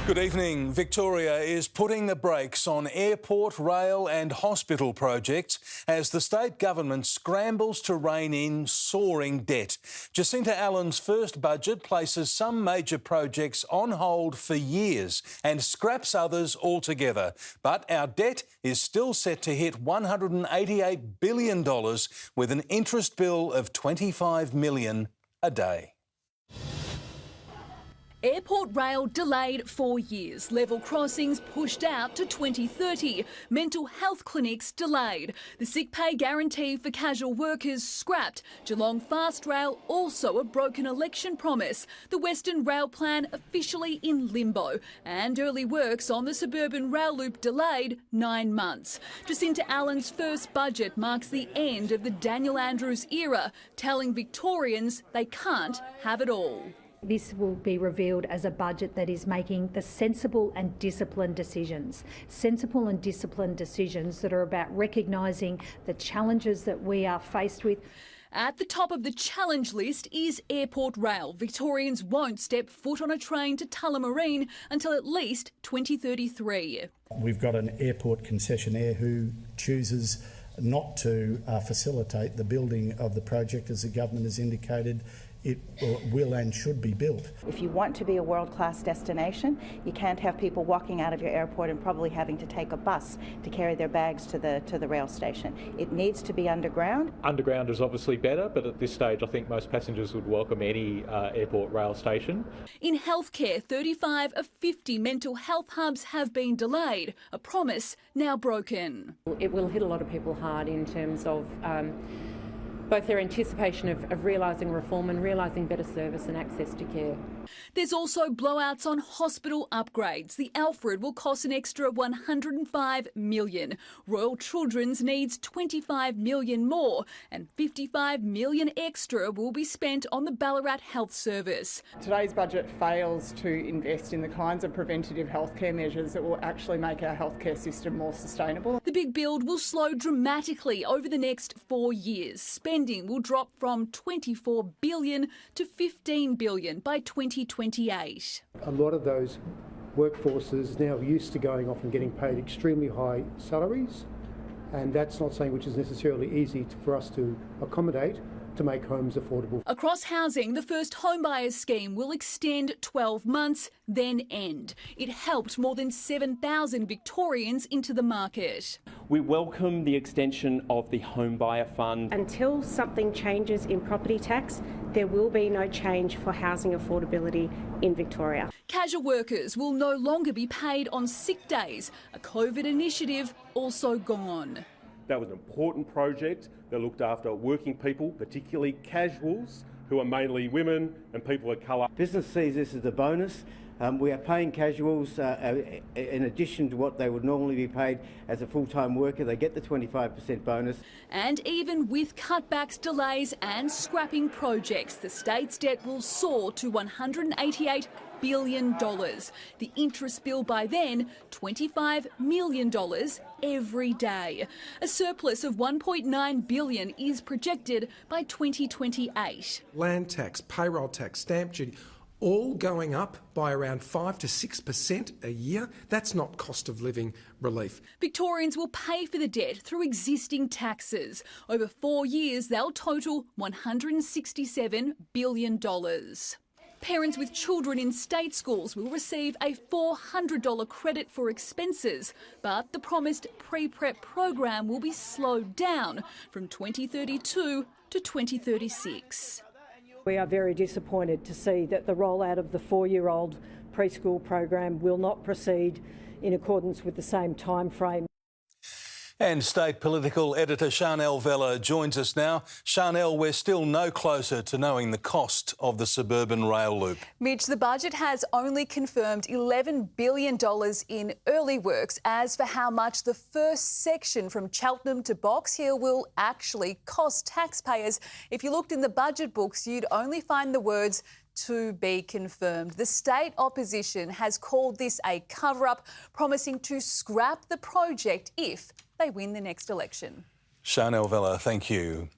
Good evening. Victoria is putting the brakes on airport, rail and hospital projects as the state government scrambles to rein in soaring debt. Jacinta Allen's first budget places some major projects on hold for years and scraps others altogether. But our debt is still set to hit $188 billion with an interest bill of $25 million a day. Airport rail delayed 4 years, level crossings pushed out to 2030, mental health clinics delayed, the sick pay guarantee for casual workers scrapped, Geelong Fast Rail also a broken election promise, the Western Rail Plan officially in limbo, and early works on the suburban rail loop delayed 9 months. Jacinta Allen's first budget marks the end of the Daniel Andrews era, telling Victorians they can't have it all. This will be revealed as a budget that is making the sensible and disciplined decisions that are about recognising the challenges that we are faced with. At the top of the challenge list is airport rail. Victorians won't step foot on a train to Tullamarine until at least 2033. We've got an airport concessionaire who chooses not to facilitate the building of the project as the government has indicated it will and should be built. If you want to be a world-class destination, you can't have people walking out of your airport and probably having to take a bus to carry their bags to the rail station. It needs to be underground. Underground is obviously better, but at this stage I think most passengers would welcome any airport rail station. In healthcare, 35 of 50 mental health hubs have been delayed, a promise now broken. It will hit a lot of people hard in terms of both their anticipation of realising reform and realising better service and access to care. There's also blowouts on hospital upgrades. The Alfred will cost an extra $105 million. Royal Children's needs $25 million more, and $55 million extra will be spent on the Ballarat Health Service. Today's budget fails to invest in the kinds of preventative healthcare measures that will actually make our healthcare system more sustainable. The big build will slow dramatically over the next 4 years. Spending will drop from $24 billion to $15 billion by 2028. A lot of those workforces now used to going off and getting paid extremely high salaries, and that's not something which is necessarily easy for us to accommodate to make homes affordable. Across housing, the first home buyers scheme will extend 12 months, then end. It helped more than 7,000 Victorians into the market. We welcome the extension of the Home Buyer Fund. Until something changes in property tax, there will be no change for housing affordability in Victoria. Casual workers will no longer be paid on sick days, a COVID initiative also gone. That was an important project that looked after working people, particularly casuals, who are mainly women and people of colour. Business sees this as a bonus. We are paying casuals in addition to what they would normally be paid as a full-time worker. They get the 25% bonus. And even with cutbacks, delays and scrapping projects, the state's debt will soar to $188 billion. The interest bill by then, $25 million every day. A surplus of $1.9 billion is projected by 2028. Land tax, payroll tax, stamp duty, all going up by around 5 to 6% a year. That's not cost of living relief. Victorians will pay for the debt through existing taxes. Over 4 years, they'll total $167 billion. Parents with children in state schools will receive a $400 credit for expenses, but the promised pre-prep program will be slowed down from 2032 to 2036. We are very disappointed to see that the rollout of the 4-year-old preschool program will not proceed in accordance with the same time frame. And state political editor Charnel Vella joins us now. Charnel, we're still no closer to knowing the cost of the suburban rail loop. Mitch, the budget has only confirmed $11 billion in early works. As for how much the first section from Cheltenham to Box Hill will actually cost taxpayers, if you looked in the budget books, you'd only find the words to be confirmed. The state opposition has called this a cover-up, promising to scrap the project if they win the next election. Charnel Vella, thank you.